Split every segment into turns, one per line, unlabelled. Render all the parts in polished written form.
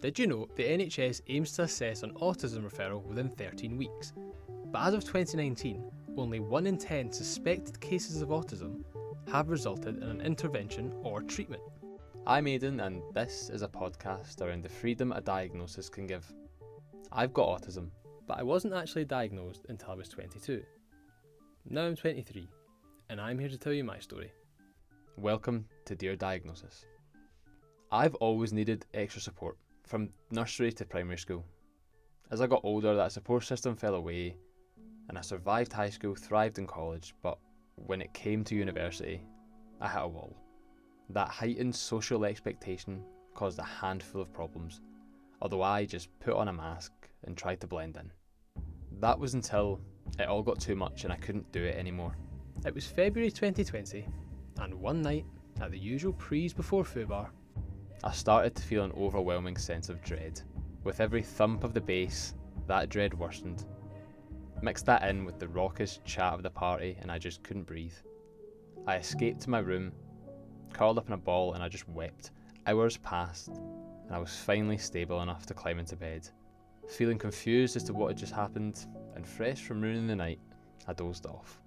Did you know the NHS aims to assess an autism referral within 13 weeks? But as of 2019, only 1 in 10 suspected cases of autism have resulted in an intervention or treatment.
I'm Aidenn, and this is a podcast around the freedom a diagnosis can give. I've got autism,
But I wasn't actually diagnosed until I was 22. Now I'm 23, and I'm here to tell you my story.
welcome to Dear Diagnosis. I've always needed extra support, from nursery to primary school. As I got older, that support system fell away, and I survived high school, thrived in college, but when it came to university, I hit a wall. That heightened social expectation caused a handful of problems, although I just put on a mask and tried to blend in. That was until it all got too much and I couldn't do it anymore.
It was February 2020, and one night, at the usual prees before FUBAR,
I started to feel an overwhelming sense of dread. With every thump of the bass, that dread worsened. Mix that in with the raucous chat of the party and I just couldn't breathe. I escaped to my room, curled up in a ball, and I just wept. Hours passed and I was finally stable enough to climb into bed. Feeling confused as to what had just happened and fresh from ruining the night, I dozed off.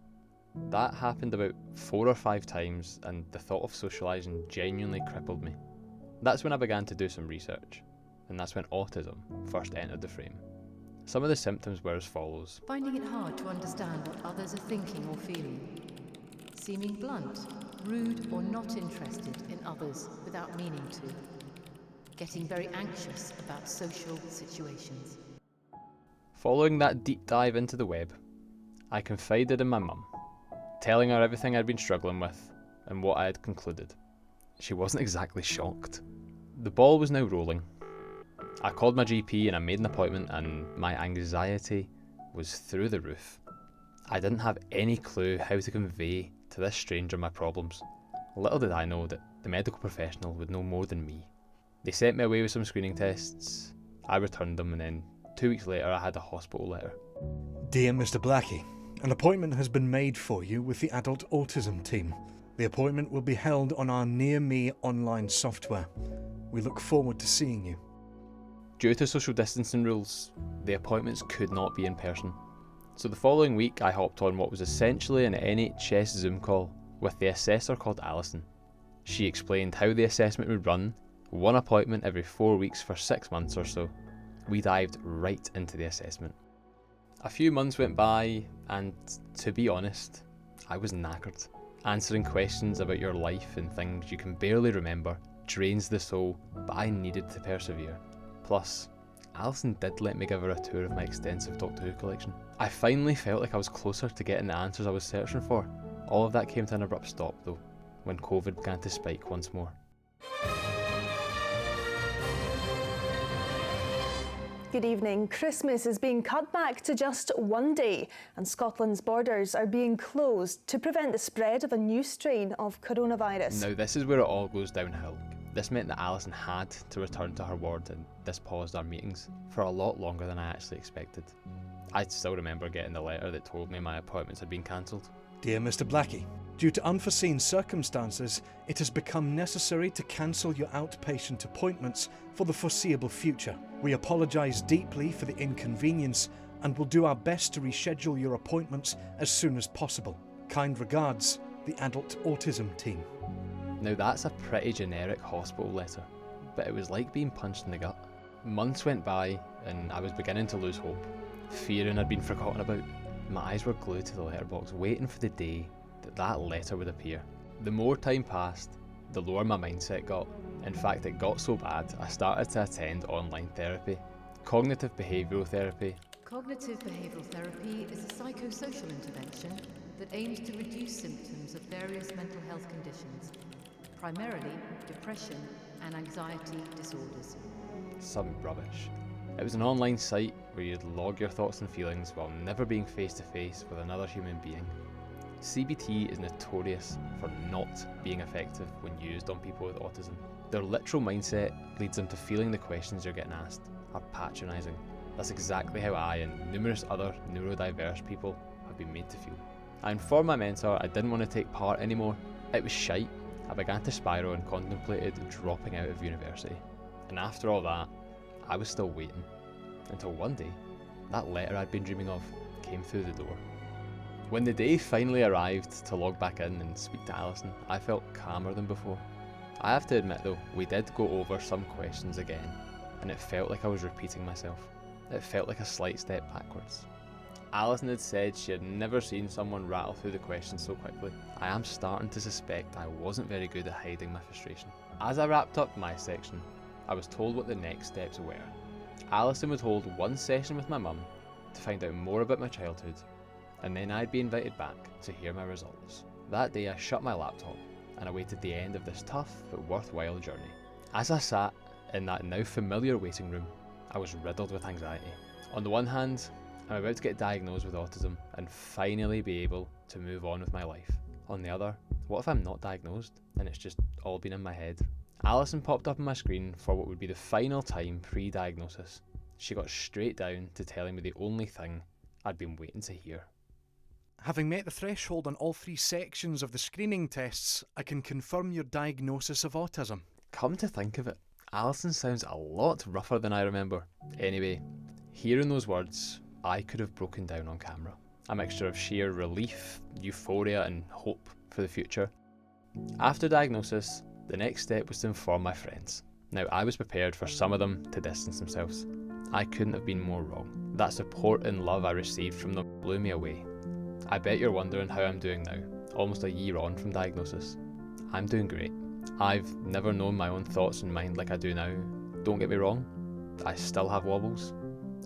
That happened about 4 or 5 times, and the thought of socialising genuinely crippled me. That's when I began to do some research, and that's when autism first entered the frame. Some of the symptoms were as follows.
Finding it hard to understand what others are thinking or feeling. Seeming blunt, rude or not interested in others without meaning to. Getting very anxious about social situations.
Following that deep dive into the web, I confided in my mum, telling her everything I'd been struggling with and what I had concluded. She wasn't exactly shocked. The ball was now rolling. I called my GP and I made an appointment, and my anxiety was through the roof. I didn't have any clue how to convey to this stranger my problems. Little did I know that the medical professional would know more than me. They sent me away with some screening tests. I returned them, and then 2 weeks later I had a hospital letter.
Dear Mr. Blackie, an appointment has been made for you with the adult autism team. The appointment will be held on our Near Me online software. We look forward to seeing you.
Due to social distancing rules, the appointments could not be in person. So the following week I hopped on what was essentially an NHS Zoom call with the assessor called Alison. She explained how the assessment would run, 1 appointment every 4 weeks for 6 months or so. We dived right into the assessment. A few months went by, and to be honest, I was knackered. Answering questions about your life and things you can barely remember drains the soul, but I needed to persevere. Plus, Alison did let me give her a tour of my extensive Doctor Who collection. I finally felt like I was closer to getting the answers I was searching for. All of that came to an abrupt stop though, when COVID began to spike once more.
Good evening. Christmas is being cut back to just one day, and Scotland's borders are being closed to prevent the spread of a new strain of coronavirus.
Now this is where it all goes downhill. This meant that Alison had to return to her ward, and this paused our meetings for a lot longer than I actually expected. I still remember getting the letter that told me my appointments had been cancelled.
Dear Mr. Blackie, due to unforeseen circumstances, it has become necessary to cancel your outpatient appointments for the foreseeable future. We apologise deeply for the inconvenience and will do our best to reschedule your appointments as soon as possible. Kind regards, the adult autism team.
Now that's a pretty generic hospital letter, but it was like being punched in the gut. Months went by and I was beginning to lose hope, fearing I'd been forgotten about. My eyes were glued to the letterbox, waiting for the day that that letter would appear. The more time passed, the lower my mindset got. In fact, it got so bad, I started to attend online therapy, cognitive behavioural therapy.
Cognitive behavioural therapy is a psychosocial intervention that aims to reduce symptoms of various mental health conditions, primarily depression and anxiety disorders.
Some rubbish. It was an online site where you'd log your thoughts and feelings while never being face to face with another human being. CBT is notorious for not being effective when used on people with autism. Their literal mindset leads them to feeling the questions you're getting asked are patronising. That's exactly how I and numerous other neurodiverse people have been made to feel. I informed my mentor I didn't want to take part anymore. It was shite. I began to spiral and contemplated dropping out of university. And after all that, I was still waiting, until one day, that letter I'd been dreaming of came through the door. When the day finally arrived to log back in and speak to Alison, I felt calmer than before. I have to admit though, we did go over some questions again, and it felt like I was repeating myself. It felt like a slight step backwards. Alison had said she had never seen someone rattle through the questions so quickly. I am starting to suspect I wasn't very good at hiding my frustration. As I wrapped up my section, I was told what the next steps were. Alison would hold one session with my mum to find out more about my childhood, and then I'd be invited back to hear my results. That day I shut my laptop and awaited the end of this tough but worthwhile journey. As I sat in that now familiar waiting room, I was riddled with anxiety. On the one hand, I'm about to get diagnosed with autism and finally be able to move on with my life. On the other, what if I'm not diagnosed and it's just all been in my head? Alison popped up on my screen for what would be the final time pre-diagnosis. She got straight down to telling me the only thing I'd been waiting to hear.
Having met the threshold on all 3 sections of the screening tests, I can confirm your diagnosis of autism.
Come to think of it, Alison sounds a lot rougher than I remember. Anyway, hearing those words, I could have broken down on camera. A mixture of sheer relief, euphoria and hope for the future. After diagnosis, the next step was to inform my friends. Now, I was prepared for some of them to distance themselves. I couldn't have been more wrong. That support and love I received from them blew me away. I bet you're wondering how I'm doing now, almost a year on from diagnosis. I'm doing great. I've never known my own thoughts in mind like I do now. Don't get me wrong, I still have wobbles.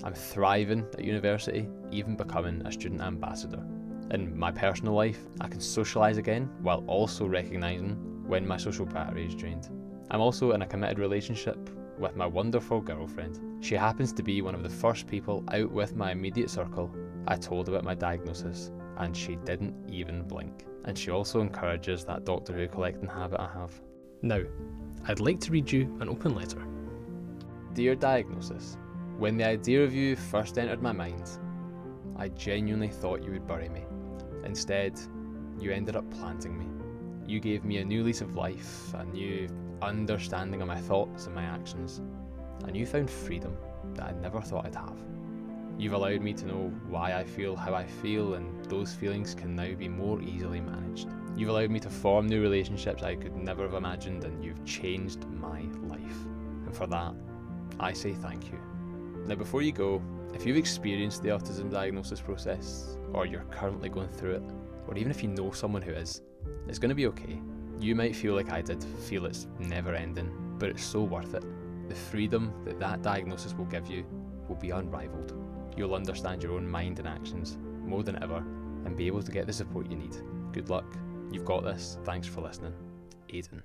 I'm thriving at university, even becoming a student ambassador. In my personal life, I can socialise again while also recognising when my social battery is drained. I'm also in a committed relationship with my wonderful girlfriend. She happens to be one of the first people out with my immediate circle I told about my diagnosis, and she didn't even blink. And she also encourages that Doctor Who collecting habit I have.
Now, I'd like to read you an open letter.
Dear Diagnosis, when the idea of you first entered my mind, I genuinely thought you would bury me. Instead, you ended up planting me. You gave me a new lease of life, a new understanding of my thoughts and my actions, a newfound freedom that I never thought I'd have. You've allowed me to know why I feel how I feel, and those feelings can now be more easily managed. You've allowed me to form new relationships I could never have imagined, and you've changed my life. And for that, I say thank you. Now before you go, if you've experienced the autism diagnosis process, or you're currently going through it, or even if you know someone who is, it's going to be okay. You might feel like I did, feel it's never ending, but it's so worth it. The freedom that that diagnosis will give you will be unrivaled. You'll understand your own mind and actions more than ever and be able to get the support you need. Good luck, you've got this, thanks for listening. Aidenn.